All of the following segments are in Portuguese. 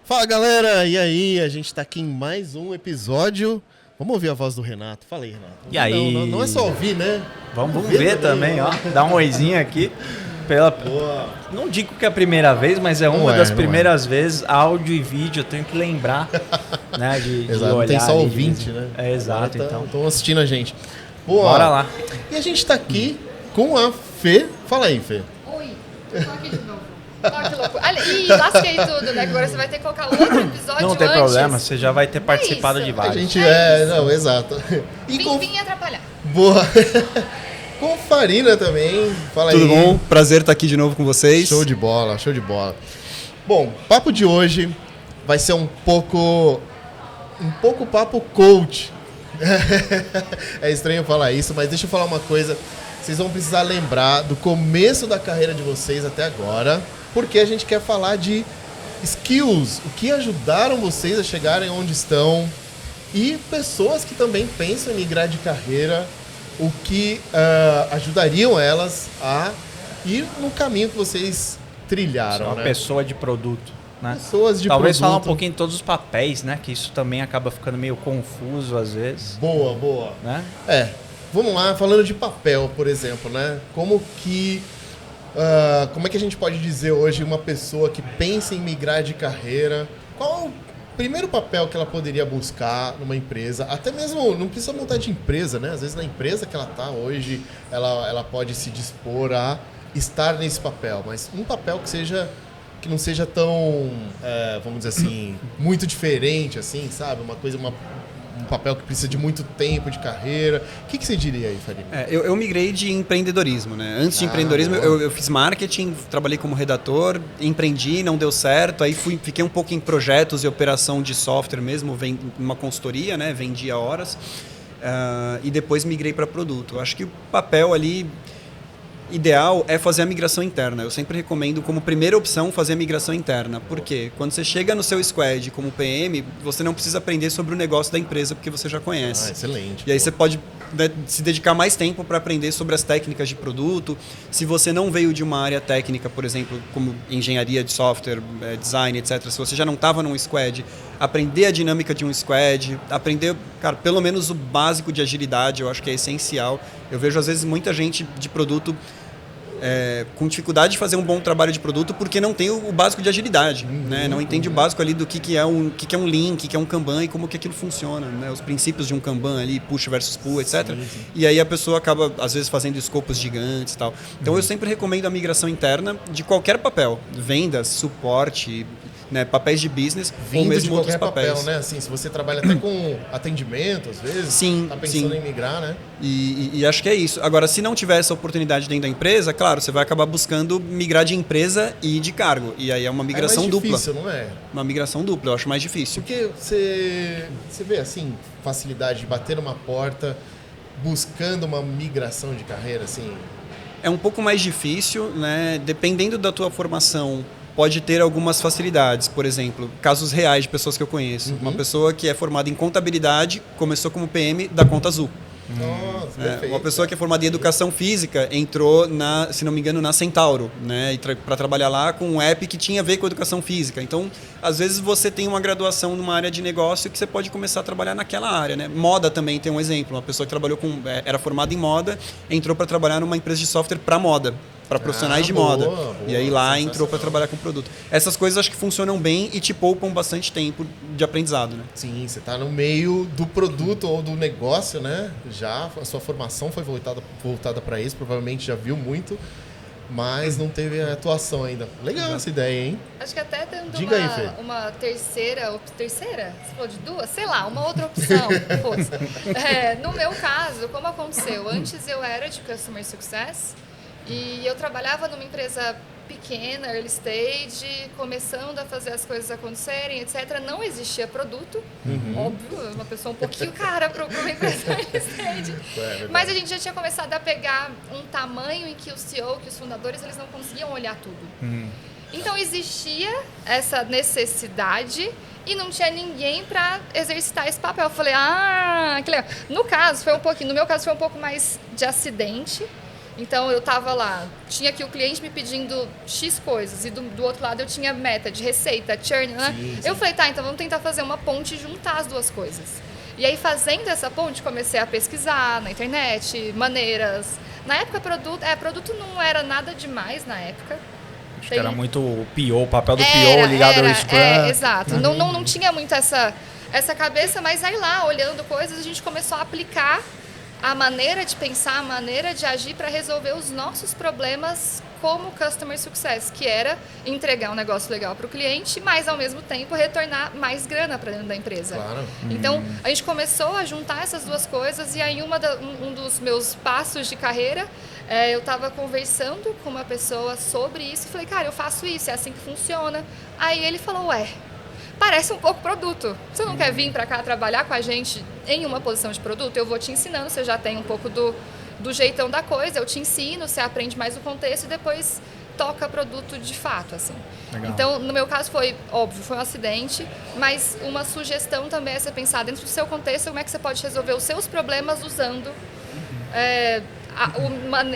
Fala galera, e aí? A gente tá aqui em mais um episódio. Vamos ouvir a voz do Renato. Fala aí, Renato. E aí? Não é só ouvir, né? Vamos ver também, ó. Dá um oizinho aqui. Boa. Não digo que é a primeira vez, mas é uma das primeiras vezes, áudio e vídeo, eu tenho que lembrar, né, de Exato, olhar. tem só ouvinte, né? É, exato, então. Estão assistindo a gente. Boa. Bora lá. E a gente tá aqui com a Fê. Fala aí, Fê. Oi, tô aqui de novo. Olha que loucura. Ih, lasquei tudo, né? Agora você vai ter que colocar outro episódio Não tem antes. problema, você já vai ter participado isso. de A vários. gente isso. não, exato. E Vim atrapalhar. Boa. Com Farina também. Fala Tudo aí. bom? Prazer estar aqui de novo com vocês. Show de bola, show de bola. Bom, papo de hoje vai ser um pouco papo coach. É estranho falar isso, mas deixa eu falar uma coisa. Vocês vão precisar lembrar do começo da carreira de vocês até agora, porque a gente quer falar de skills, o que ajudaram vocês a chegarem onde estão, e pessoas que também pensam em migrar de carreira, o que ajudariam elas a ir no caminho que vocês trilharam, Uma né? pessoa de produto, né? Pessoas de Talvez produto. falar um pouquinho de todos os papéis, né? Que isso também acaba ficando meio confuso às vezes, Boa. né? Vamos lá, falando de papel, por exemplo, né? Como é que a gente pode dizer hoje uma pessoa que pensa em migrar de carreira, qual o primeiro papel que ela poderia buscar numa empresa? Até mesmo, não precisa mudar de empresa, né? Às vezes na empresa que ela está hoje, ela pode se dispor a estar nesse papel, mas um papel que não seja tão, vamos dizer assim, muito diferente, assim, sabe? Um papel que precisa de muito tempo de carreira. O que você diria aí, Farina? Eu migrei de empreendedorismo, né? Antes de empreendedorismo, eu fiz marketing, trabalhei como redator, empreendi, não deu certo, aí fiquei um pouco em projetos e operação de software mesmo, uma consultoria, né? Vendia horas, e depois migrei para produto. Eu acho que o papel ali ideal é fazer a migração interna. Eu sempre recomendo como primeira opção fazer a migração interna. Por quê? Quando você chega no seu squad como PM, você não precisa aprender sobre o negócio da empresa porque você já conhece. Excelente. E aí você pode, né, se dedicar mais tempo para aprender sobre as técnicas de produto. Se você não veio de uma área técnica, por exemplo, como engenharia de software, design, etc. Se você já não estava num squad, aprender a dinâmica de um squad, aprender, cara, pelo menos o básico de agilidade, eu acho que é essencial. Eu vejo às vezes muita gente de produto com dificuldade de fazer um bom trabalho de produto porque não tem o básico de agilidade, né? Não entende o básico ali do que é um Lean, o que é um Kanban e como que aquilo funciona, né? Os princípios de um Kanban ali, push versus pull, etc. Sim. E aí a pessoa acaba, às vezes, fazendo escopos gigantes e tal. Então eu sempre recomendo a migração interna de qualquer papel, vendas, suporte, né, papéis de business ou mesmo de outros papel, papéis. né? Assim, se você trabalha até com atendimento, às vezes, sim, tá pensando sim. em migrar, né? E acho que é isso. Agora, se não tiver essa oportunidade dentro da empresa, claro, você vai acabar buscando migrar de empresa e de cargo. E aí é uma migração mais dupla. difícil, não é? Uma migração dupla, eu acho mais difícil. Porque você vê, assim, facilidade de bater numa porta buscando uma migração de carreira, assim... É um pouco mais difícil, né? Dependendo da tua formação, pode ter algumas facilidades. Por exemplo, casos reais de pessoas que eu conheço. Uma pessoa que é formada em contabilidade, começou como PM da Conta Azul. Nossa, perfeito. Uma pessoa que é formada em educação física entrou, se não me engano, na Centauro, né? Para trabalhar lá com um app que tinha a ver com educação física. Então, às vezes você tem uma graduação numa área de negócio que você pode começar a trabalhar naquela área, né? Moda também tem um exemplo. Uma pessoa que trabalhou era formada em moda, entrou para trabalhar numa empresa de software para moda, para profissionais de moda. E aí lá entrou para trabalhar com produto. Essas coisas acho que funcionam bem e te poupam bastante tempo de aprendizado, né? Sim, você está no meio do produto ou do negócio, né? Já a sua formação foi voltada para isso, provavelmente já viu muito, mas não teve atuação ainda. Legal essa ideia, hein? Acho que até dando uma terceira? Você falou de duas? Sei lá, uma outra opção. No meu caso, como aconteceu? Antes eu era de Customer Success e eu trabalhava numa empresa pequena, early stage, começando a fazer as coisas acontecerem, etc. Não existia produto, óbvio, uma pessoa um pouquinho cara para uma empresa early stage. Mas a gente já tinha começado a pegar um tamanho em que o CEO, que os fundadores, eles não conseguiam olhar tudo. Então existia essa necessidade e não tinha ninguém para exercitar esse papel. Eu falei, que legal. No meu caso foi um pouco mais de acidente. Então eu tava lá, tinha aqui o cliente me pedindo X coisas e do outro lado eu tinha meta de receita, churn, né? Sim. Eu falei, tá, então vamos tentar fazer uma ponte e juntar as duas coisas. E aí fazendo essa ponte comecei a pesquisar na internet, maneiras. Na época produto não era nada demais na época. Acho que era muito o PO, o papel do PO ligado ao Scrum. Exato. Não tinha muito essa cabeça, mas aí lá, olhando coisas, a gente começou a aplicar a maneira de pensar, a maneira de agir para resolver os nossos problemas como Customer Success, que era entregar um negócio legal para o cliente, mas ao mesmo tempo retornar mais grana para dentro da empresa. Claro. Então, a gente começou a juntar essas duas coisas e aí um dos meus passos de carreira, eu estava conversando com uma pessoa sobre isso e falei, cara, eu faço isso, é assim que funciona. Aí ele falou, parece um pouco produto. Você não quer vir para cá trabalhar com a gente em uma posição de produto? Eu vou te ensinando, você já tem um pouco do jeitão da coisa, eu te ensino, você aprende mais o contexto e depois toca produto de fato, assim. Legal. Então, no meu caso foi, óbvio, foi um acidente, mas uma sugestão também é você pensar dentro do seu contexto como é que você pode resolver os seus problemas usando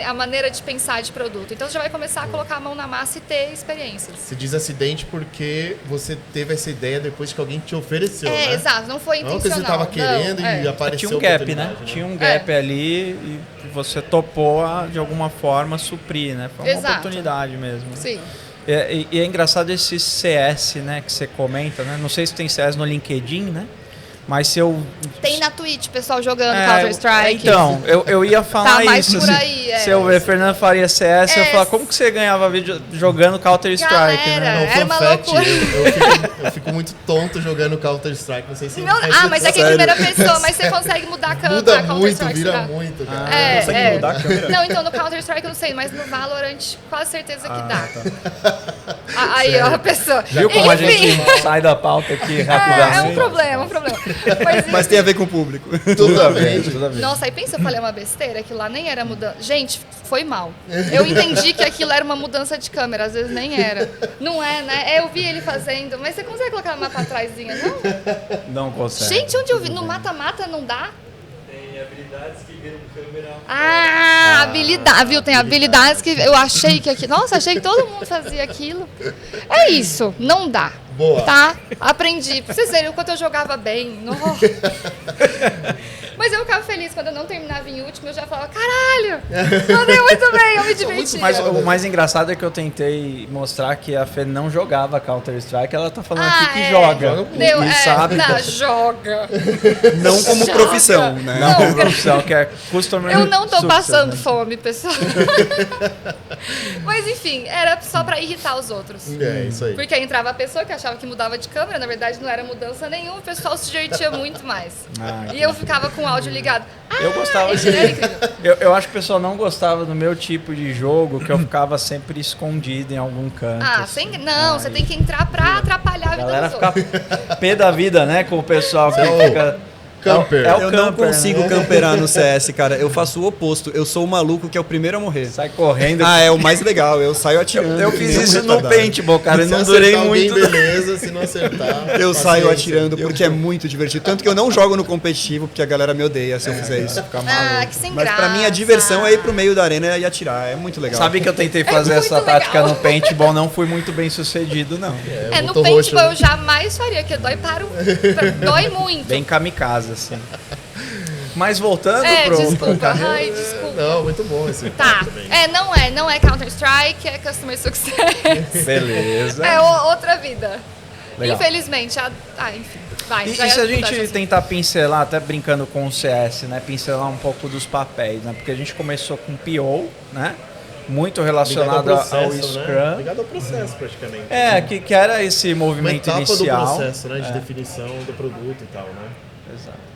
a maneira de pensar de produto. Então, você já vai começar a colocar a mão na massa e ter experiências. Você diz acidente porque você teve essa ideia depois que alguém te ofereceu, né? Exato. Não foi intencional. Não que você estava querendo e apareceu Tinha um gap, né? Tinha um gap ali e você topou de alguma forma suprir, né? Foi uma oportunidade mesmo. Sim. E é engraçado esse CS, né, que você comenta, né? Não sei se tem CS no LinkedIn, né? Mas se eu... Tem na Twitch, pessoal jogando Counter-Strike. Então, eu ia falar tá mais isso. Por aí, se eu ver Fernando Faria CS, eu ia falar, como que você ganhava vídeo jogando Counter-Strike, né? Era uma loucura. Eu fico muito tonto jogando Counter-Strike, não sei se... mas é que é primeira pessoa, mas você consegue mudar a câmera. Muda muito, vira muito, cara. Consegue mudar a câmera? Não, então no Counter-Strike eu não sei, mas no Valorant quase certeza que dá. Tá. Aí, ó, a pessoa... Viu como a gente sai da pauta aqui rapidamente? É um problema. Mas tem a ver com o público. Tudo a ver. Nossa, aí pensa, eu falei uma besteira, que lá nem era mudança. Gente, foi mal. Eu entendi que aquilo era uma mudança de câmera, às vezes nem era. Não é, né? Eu vi ele fazendo, mas você consegue colocar uma pra trásinha, não? Não consegue. Gente, onde eu vi? No mata-mata não dá? Tem habilidades que viram câmera. Habilidade, viu? Tem habilidades que eu achei que aqui. Nossa, achei que todo mundo fazia aquilo. É isso, não dá. Boa. Tá? Aprendi. Pra vocês verem o quanto eu jogava bem. Mas eu ficava feliz quando eu não terminava em último, eu já falava, caralho, mandei muito bem, eu me diverti. Mas o mais engraçado é que eu tentei mostrar que a Fê não jogava Counter-Strike, ela tá falando aqui que joga. Sabe? Joga. Não como profissão, né? Não como profissão, que é customer. Eu não tô success, passando né? fome, pessoal. Mas enfim, era só pra irritar os outros. É, isso aí. Porque aí entrava a pessoa que achava que mudava de câmera, na verdade não era mudança nenhuma, o pessoal se divertia muito mais. E eu ficava com o áudio ligado. Eu gostava de... Eu acho que o pessoal não gostava do meu tipo de jogo, que eu ficava sempre escondido em algum canto. Você tem que entrar pra atrapalhar a vida galera dos outros. fica pé da vida, né, com o pessoal que fica... Camper. Eu não consigo camperar no CS, cara. Eu faço o oposto. Eu sou o maluco que é o primeiro a morrer. Sai correndo. É o mais legal. Eu saio atirando. Eu fiz isso no paintball, cara. Eu não durei muito. Beleza, se não acertar. Eu saio atirando porque é muito divertido. Tanto que eu não jogo no competitivo, porque a galera me odeia se eu fizer isso. Ficar maluco. Que sem Mas graça. pra mim a diversão é ir pro meio da arena e atirar. É muito legal. Sabe que eu tentei fazer essa tática no paintball, não fui muito bem sucedido, não. No paintball eu jamais faria, porque dói dói muito. Bem kamikaze, assim. Mas voltando desculpa. Desculpa. Não, muito bom esse Tá. Não é Counter-Strike, é Customer Success. Beleza. É outra vida. Legal. Infelizmente. Enfim. Vai, E se a gente tentar pincelar, até brincando com o CS, né? Pincelar um pouco dos papéis, né? Porque a gente começou com PO, né? Muito relacionado ao Scrum. Né? Ligado ao processo, praticamente. Que era esse movimento uma etapa inicial. do processo, né? De definição do produto e tal, né? Exato.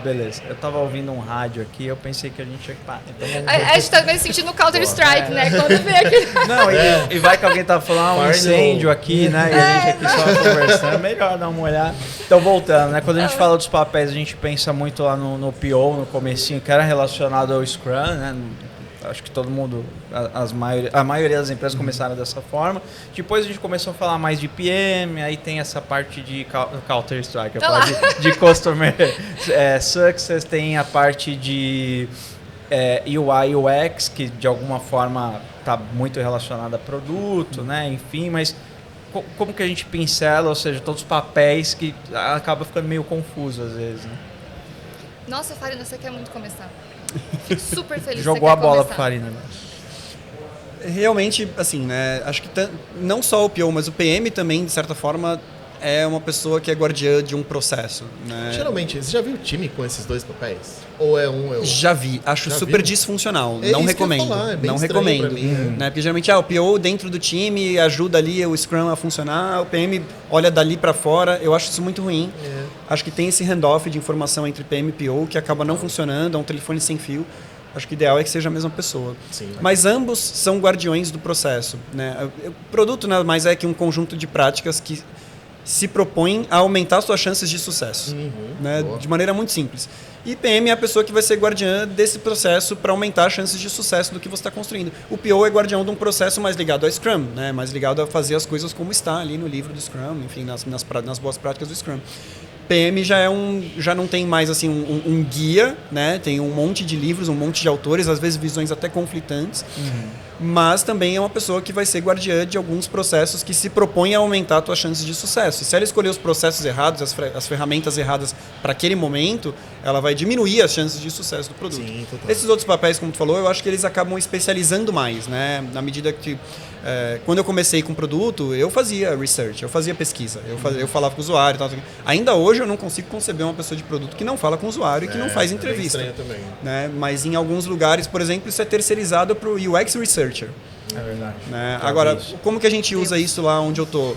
Beleza. Eu tava ouvindo um rádio aqui, eu pensei que a gente ia... Então a gente tá meio sentindo Counter-Strike, né? Quando vê aqui... Não, e vai que alguém tá falando um incêndio aqui, né? E a gente aqui só conversando. É melhor dar uma olhada. Então, voltando, né? Quando a gente fala dos papéis, a gente pensa muito lá no PO, no comecinho, que era relacionado ao Scrum, né? Acho que todo mundo, a maioria das empresas começaram dessa forma. Depois a gente começou a falar mais de PM, aí tem essa parte de Counter-Strike, a parte de Customer Success, tem a parte de UI e UX, que de alguma forma está muito relacionado a produto, né? Enfim, mas como que a gente pincela, ou seja, todos os papéis que acaba ficando meio confuso às vezes, né? Nossa, Farina, você quer muito começar. Fico super feliz. Jogou a bola pro Farina. Realmente, assim, né? Acho que não só o PO, mas o PM também, de certa forma, é uma pessoa que é guardiã de um processo, né? Geralmente, você já viu o time com esses dois papéis? Ou é um, é outro? Já vi, acho super disfuncional, É não isso que eu ia recomendo. falar, é bem Não estranho recomendo. pra mim, Né? Porque geralmente o PO dentro do time ajuda ali o Scrum a funcionar, o PM olha dali para fora, eu acho isso muito ruim. Acho que tem esse handoff de informação entre PM e PO que acaba não funcionando, é um telefone sem fio. Acho que o ideal é que seja a mesma pessoa. Sim. Mas ambos são guardiões do processo, né? O produto nada mais é que um conjunto de práticas que se propõem a aumentar suas chances de sucesso, né? De maneira muito simples. E PM é a pessoa que vai ser guardiã desse processo para aumentar as chances de sucesso do que você está construindo. O PO é guardião de um processo mais ligado ao Scrum, né? Mais ligado a fazer as coisas como está ali no livro do Scrum, enfim, nas boas práticas do Scrum. PM já não tem mais assim um guia, né? Tem um monte de livros, um monte de autores, às vezes visões até conflitantes, mas também é uma pessoa que vai ser guardiã de alguns processos que se propõem a aumentar a tua chances de sucesso. E se ela escolher os processos errados, as ferramentas erradas para aquele momento, ela vai diminuir as chances de sucesso do produto. Sim, total. Esses outros papéis, como tu falou, eu acho que eles acabam especializando mais, né? Na medida que quando eu comecei com o produto, eu fazia research, eu fazia pesquisa, eu falava com o usuário e tal. Ainda hoje eu não consigo conceber uma pessoa de produto que não fala com o usuário e que não faz entrevista. É bem estranho também. Né? Mas em alguns lugares, por exemplo, isso é terceirizado para o UX Researcher. É verdade. Né? Agora, como que a gente usa isso lá onde eu estou?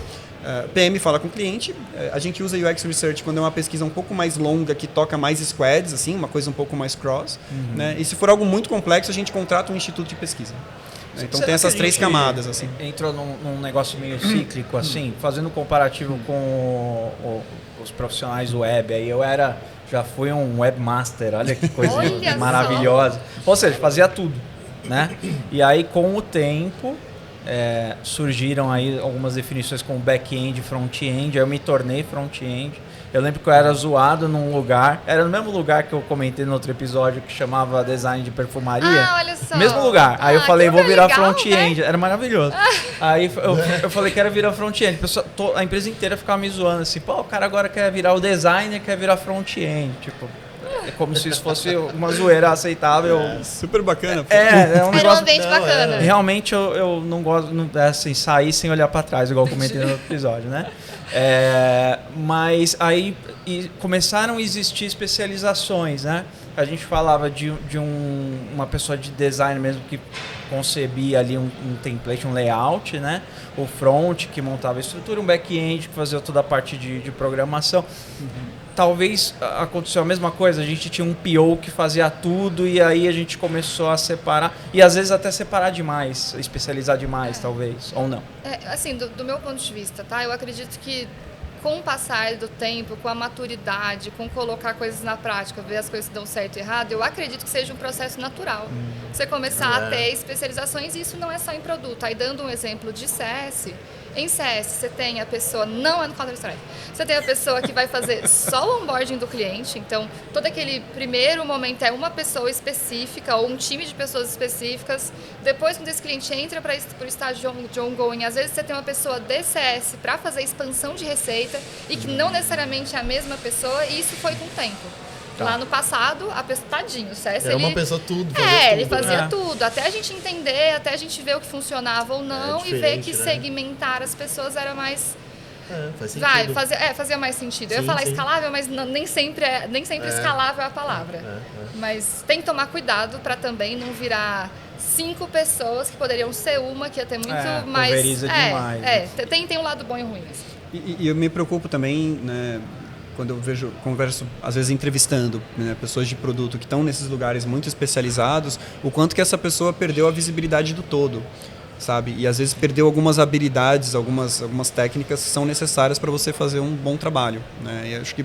PM fala com o cliente, a gente usa UX Research quando é uma pesquisa um pouco mais longa, que toca mais squads, assim, uma coisa um pouco mais cross. Né? E se for algo muito complexo, a gente contrata um instituto de pesquisa. Então Será tem essas que a três gente camadas, assim. Entrou num negócio meio cíclico, assim, fazendo um comparativo com os profissionais web. Aí já fui um webmaster, olha que coisa Olha maravilhosa. Ou seja, fazia tudo, né? E aí, com o tempo, surgiram aí algumas definições como back-end e front-end. Aí eu me tornei front-end. Eu lembro que eu era zoado num lugar, era no mesmo lugar que eu comentei no outro episódio, que chamava Design de Perfumaria. Ah, olha só. Mesmo lugar. Aí eu falei, que vou virar legal, front-end. né? Era maravilhoso. Aí eu falei, quero virar front-end. A empresa inteira ficava me zoando assim, pô, o cara agora quer virar o designer, quer virar front-end. Tipo, é como se isso fosse uma zoeira aceitável. Super bacana. Um Era um negócio... ambiente bacana. Realmente eu não gosto assim, sair sem olhar para trás, igual eu comentei no outro episódio, né? Mas aí começaram a existir especializações, né? A gente falava de uma pessoa de design mesmo que concebia ali um template, um layout, né? O front que montava a estrutura, um back-end que fazia toda a parte de programação. Talvez aconteceu a mesma coisa, a gente tinha um PO que fazia tudo e aí a gente começou a separar, e às vezes até separar demais, especializar demais, talvez, ou não. Assim, do meu ponto de vista, tá? Eu acredito que com o passar do tempo, com a maturidade, com colocar coisas na prática, ver as coisas que dão certo e errado, eu acredito que seja um processo natural. Você começar a ter especializações, e isso não é só em produto. Aí, dando um exemplo de CS, em CS você tem a pessoa, não é no Counter-Strike, você tem a pessoa que vai fazer só o onboarding do cliente, então todo aquele primeiro momento é uma pessoa específica ou um time de pessoas específicas. Depois, quando esse cliente entra para o estágio de ongoing, às vezes você tem uma pessoa de CS para fazer expansão de receita e que não necessariamente é a mesma pessoa, e isso foi com o tempo. Tá. Lá no passado, a pessoa, tadinho, o CS Era uma pessoa tudo, fazia tudo. Ele fazia tudo, até a gente entender, até a gente ver o que funcionava ou não, e ver que segmentar as pessoas era mais... faz sentido. Fazia mais sentido. Eu ia Sim, falar sim. escalável, mas nem sempre escalável é a palavra. Mas tem que tomar cuidado para também não virar 5 pessoas que poderiam ser uma, que ia ter muito mais... Pulveriza demais. Tem um lado bom e ruim. Assim. E eu me preocupo também, né, quando eu converso, às vezes entrevistando, né, pessoas de produto que estão nesses lugares muito especializados, o quanto que essa pessoa perdeu a visibilidade do todo, sabe? E às vezes perdeu algumas habilidades, algumas técnicas que são necessárias para você fazer um bom trabalho, né? E acho que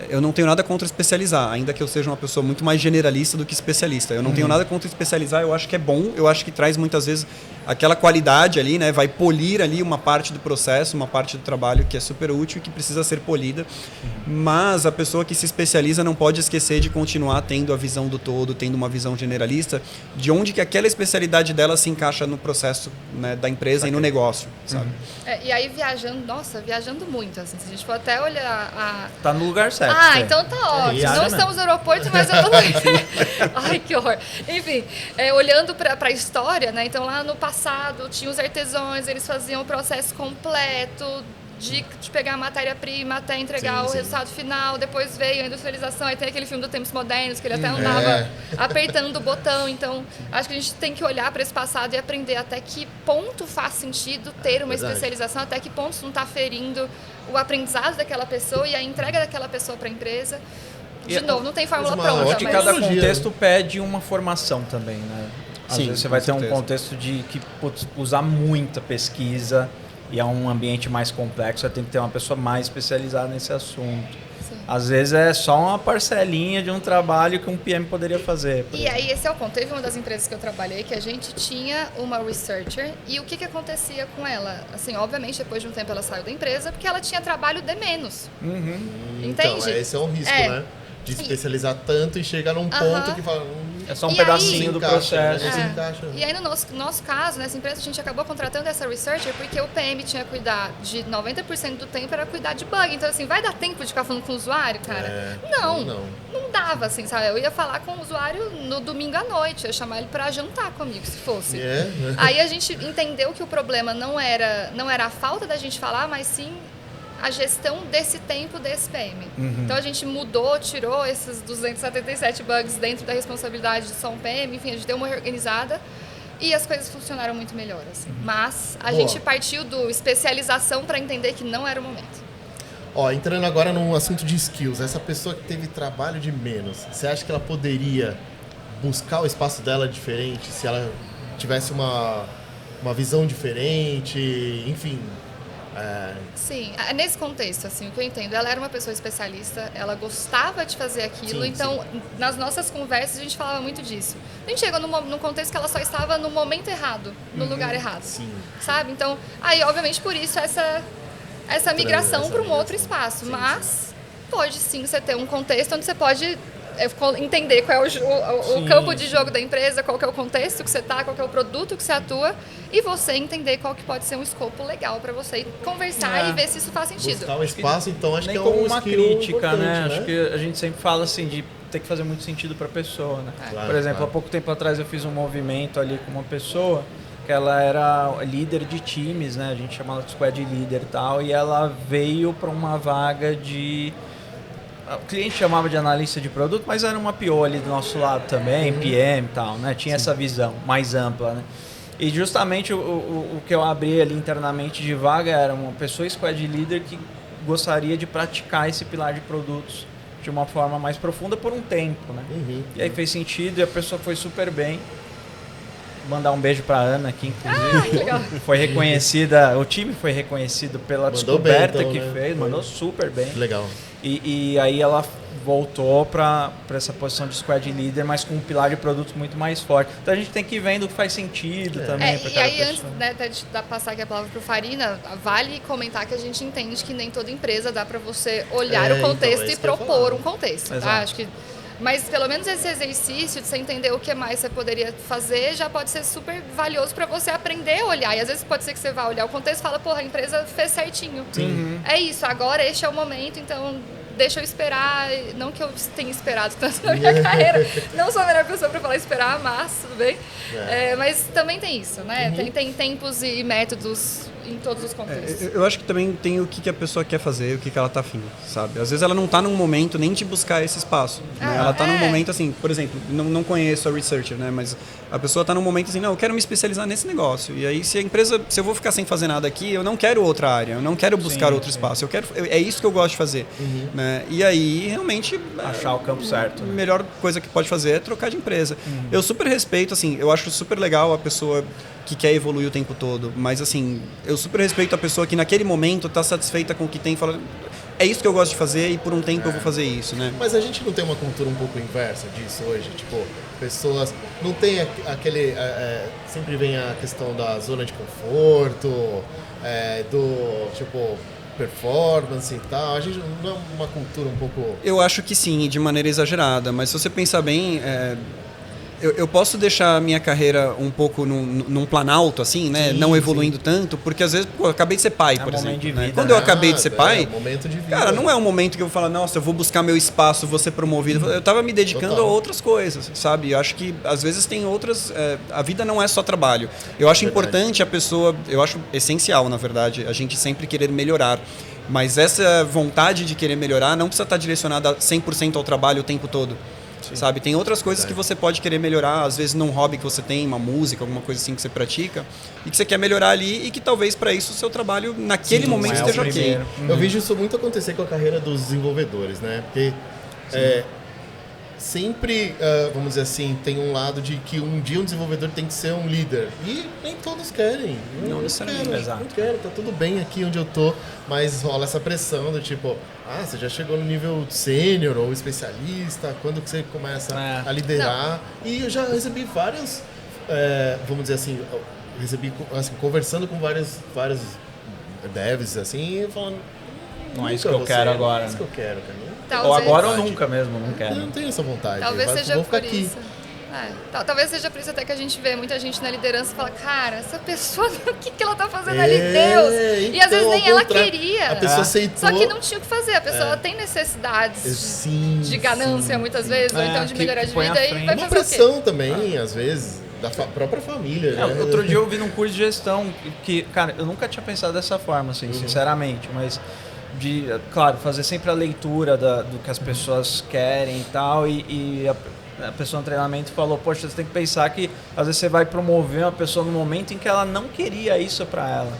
eu não tenho nada contra especializar, ainda que eu seja uma pessoa muito mais generalista do que especialista. Eu não tenho nada contra especializar, eu acho que é bom, eu acho que traz muitas vezes aquela qualidade ali, né? Vai polir ali uma parte do processo, uma parte do trabalho que é super útil e que precisa ser polida. Mas a pessoa que se especializa não pode esquecer de continuar tendo a visão do todo, tendo uma visão generalista, de onde que aquela especialidade dela se encaixa no processo, né, da empresa e no negócio, sabe? E aí viajando muito, assim, se a gente for até olhar Tá no lugar certo. Então tá ótimo. Não estamos no aeroporto, mas eu tô... Ai, que horror. Enfim, olhando para a história, né? Então lá no passado tinha os artesãos, eles faziam o processo completo de pegar a matéria-prima até entregar o resultado final. Depois veio a industrialização, aí tem aquele filme do Tempos Modernos, que ele até andava apertando o botão. Então, acho que a gente tem que olhar para esse passado e aprender até que ponto faz sentido ter uma especialização, até que ponto isso não está ferindo o aprendizado daquela pessoa e a entrega daquela pessoa para a empresa. De novo, não tem fórmula pronta. Acho que cada contexto pede uma formação também, né? Às vezes você vai ter um contexto de que usar muita pesquisa e é um ambiente mais complexo, você tem que ter uma pessoa mais especializada nesse assunto. Sim. Às vezes é só uma parcelinha de um trabalho que um PM poderia fazer. E aí esse é o ponto. Teve uma das empresas que eu trabalhei que a gente tinha uma researcher e o que acontecia com ela? Assim, obviamente, depois de um tempo ela saiu da empresa porque ela tinha trabalho de menos. Entende? Então, esse é um risco, né? De especializar tanto e chegar num ponto que fala... É só um pedacinho do processo. E aí, no nosso caso, nessa empresa, a gente acabou contratando essa researcher porque o PM tinha que cuidar de 90% do tempo era cuidar de bug. Então, assim, vai dar tempo de ficar falando com o usuário, cara? Não dava, assim, sabe? Eu ia falar com o usuário no domingo à noite, eu ia chamar ele pra jantar comigo, se fosse. Aí a gente entendeu que o problema não era a falta da gente falar, mas sim a gestão desse tempo desse PM. Então a gente mudou, tirou esses 277 bugs dentro da responsabilidade de só um PM, enfim, a gente deu uma reorganizada e as coisas funcionaram muito melhor, assim. Mas a gente partiu do especialização para entender que não era o momento. Entrando agora num assunto de skills, essa pessoa que teve trabalho de menos, você acha que ela poderia buscar o espaço dela diferente, se ela tivesse uma visão diferente, enfim... Sim, nesse contexto, assim, o que eu entendo, ela era uma pessoa especialista, ela gostava de fazer aquilo, nas nossas conversas a gente falava muito disso. A gente chegou num contexto que ela só estava no momento errado, no lugar errado, sabe? Então, aí obviamente por isso essa migração para um outro espaço, mas pode sim você ter um contexto onde você pode entender qual é o campo de jogo da empresa, qual que é o contexto que você está, qual que é o produto que você atua e você entender qual que pode ser um escopo legal para você conversar e ver se isso faz sentido. Buscar o espaço, então, acho que é como um uma crítica, né? Acho que a gente sempre fala assim de ter que fazer muito sentido para a pessoa, né? Por exemplo, há pouco tempo atrás eu fiz um movimento ali com uma pessoa que ela era líder de times, né? A gente chama ela de squad leader e tal, e ela veio para uma vaga de... O cliente chamava de analista de produto, mas era uma PO ali do nosso lado também, PM e tal, né? Tinha essa visão mais ampla, né? E justamente o que eu abri ali internamente de vaga era uma pessoa squad leader que gostaria de praticar esse pilar de produtos de uma forma mais profunda por um tempo, né? E aí fez sentido e a pessoa foi super bem. Mandar um beijo pra Ana aqui, inclusive. Foi reconhecida, o time foi reconhecido pela descoberta que fez, mandou super bem. Legal. E aí ela voltou para essa posição de squad leader, mas com um pilar de produtos muito mais forte. Então a gente tem que ir vendo o que faz sentido também. E aí, antes até de passar aqui a palavra para o Farina, vale comentar que a gente entende que nem toda empresa dá para você olhar o contexto e propor um contexto. Tá? Acho que, mas pelo menos esse exercício de você entender o que mais você poderia fazer já pode ser super valioso para você aprender a olhar. E às vezes pode ser que você vá olhar o contexto e fala, porra, a empresa fez certinho. É isso, agora este é o momento, então deixa eu esperar. Não que eu tenha esperado tanto na minha carreira. Não sou a melhor pessoa para falar esperar, mas tudo bem. Mas também tem isso, né? Tem tempos e métodos em todos os contextos. Eu acho que também tem o que a pessoa quer fazer, o que ela tá afim, sabe? Às vezes ela não tá num momento nem de buscar esse espaço. Né? Ela tá num momento assim, por exemplo, não conheço a researcher, né? Mas a pessoa tá num momento assim, não, eu quero me especializar nesse negócio. E aí se eu vou ficar sem fazer nada aqui, eu não quero outra área, eu não quero buscar outro espaço. É isso que eu gosto de fazer. Né? E aí, realmente... Achar o campo certo. A melhor coisa que pode fazer é trocar de empresa. Eu super respeito, assim, eu acho super legal a pessoa que quer evoluir o tempo todo, mas assim, eu super respeito a pessoa que naquele momento está satisfeita com o que tem e fala, é isso que eu gosto de fazer e por um tempo eu vou fazer isso, né? Mas a gente não tem uma cultura um pouco inversa disso hoje? Tipo, pessoas... Não tem aquele... sempre vem a questão da zona de conforto, do, tipo, performance e tal. A gente não é uma cultura um pouco... Eu acho que sim, de maneira exagerada. Mas se você pensar bem... Eu posso deixar a minha carreira um pouco num planalto, assim, né? Sim, não evoluindo tanto, porque às vezes, eu acabei de ser pai, por exemplo. De né? vida, Quando eu acabei de ser pai, momento de vida. cara, não é um momento que eu vou falar, nossa, eu vou buscar meu espaço, vou ser promovido. Eu tava me dedicando Total. a outras coisas, sabe? Eu acho que às vezes tem outras... a vida não é só trabalho. Eu acho importante a pessoa... Eu acho essencial, na verdade, a gente sempre querer melhorar. Mas essa vontade de querer melhorar não precisa estar direcionada 100% ao trabalho o tempo todo. Sabe? Tem outras coisas que você pode querer melhorar, às vezes num hobby que você tem, uma música, alguma coisa assim que você pratica, e que você quer melhorar ali e que talvez para isso o seu trabalho naquele momento esteja ok. Eu vejo isso muito acontecer com a carreira dos desenvolvedores, né? Porque sempre, vamos dizer assim, tem um lado de que um dia um desenvolvedor tem que ser um líder. E nem todos querem. Não necessariamente. Não quero, tá tudo bem aqui onde eu tô, mas rola essa pressão do tipo, você já chegou no nível sênior ou especialista, quando que você começa a liderar? Não. E eu já recebi vários, vamos dizer assim, conversando com vários devs, assim, falando... Não é isso que eu quero agora. Não é isso que eu quero, cara. Talvez. Ou agora ou nunca mesmo, não quero. Eu não tenho essa vontade. Talvez seja vou ficar por aqui. isso. Talvez seja por isso até que a gente vê muita gente na liderança e fala, cara, essa pessoa, o que ela tá fazendo ali, Deus? E às vezes nem ela queria. A pessoa aceitou. Só que não tinha o que fazer. A pessoa tem necessidades de ganância muitas vezes, ou então de melhorar de vida e vai uma fazer pressão o quê? também, às vezes, da própria família. Né? Outro dia eu vi num curso de gestão que, cara, eu nunca tinha pensado dessa forma, assim, sinceramente, mas de, claro, fazer sempre a leitura do que as pessoas querem e tal, e a pessoa no treinamento falou, poxa, você tem que pensar que às vezes você vai promover uma pessoa no momento em que ela não queria isso pra ela.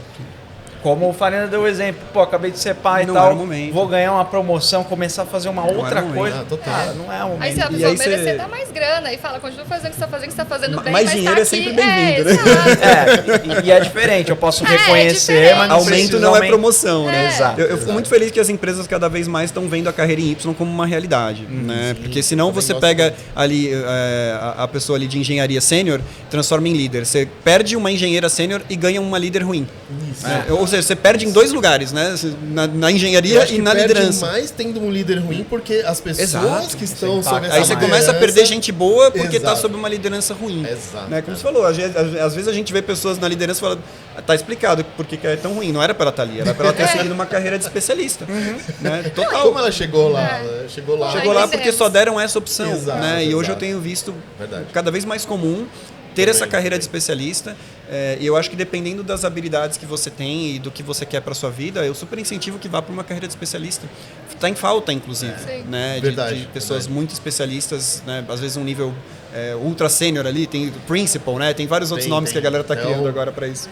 Como o Farina deu o exemplo, acabei de ser pai e tal, vou ganhar uma promoção, começar a fazer uma outra coisa. Cara, não é o momento. Aí se a pessoa merecer dar mais grana e fala, continua fazendo o que você está fazendo bem, mais mas dinheiro tá é sempre aqui, bem-vindo, né? exato. E é diferente, eu posso reconhecer, diferente. mas não aumento não é promoção, né? Exato. Eu fico muito feliz que as empresas cada vez mais estão vendo a carreira em Y como uma realidade, né? Sim, porque senão você pega ali a pessoa ali de engenharia sênior, transforma em líder. Você perde uma engenheira sênior e ganha uma líder ruim. Ou seja, você perde em dois lugares, né? Na engenharia e na liderança. Mais tendo um líder ruim porque as pessoas que estão sob essa aí você começa a perder gente boa porque Exato. tá sob uma liderança ruim. Exato. Né? Como você falou, às vezes a gente vê pessoas na liderança falando, tá explicado porque que é tão ruim. Não era pra ela estar ali, era pra ela ter seguido uma carreira de especialista. Né? Total. Como ela chegou lá? Chegou lá Porque só deram essa opção. Exato, né? E hoje exato. eu tenho visto Verdade. cada vez mais comum ter essa carreira de especialista. E eu acho que dependendo das habilidades que você tem e do que você quer para sua vida, eu super incentivo que vá para uma carreira de especialista. Está em falta, inclusive, né? De pessoas muito especialistas, né? Às vezes um nível ultra sênior ali, tem principal, né? Tem vários outros nomes que a galera está criando agora para isso.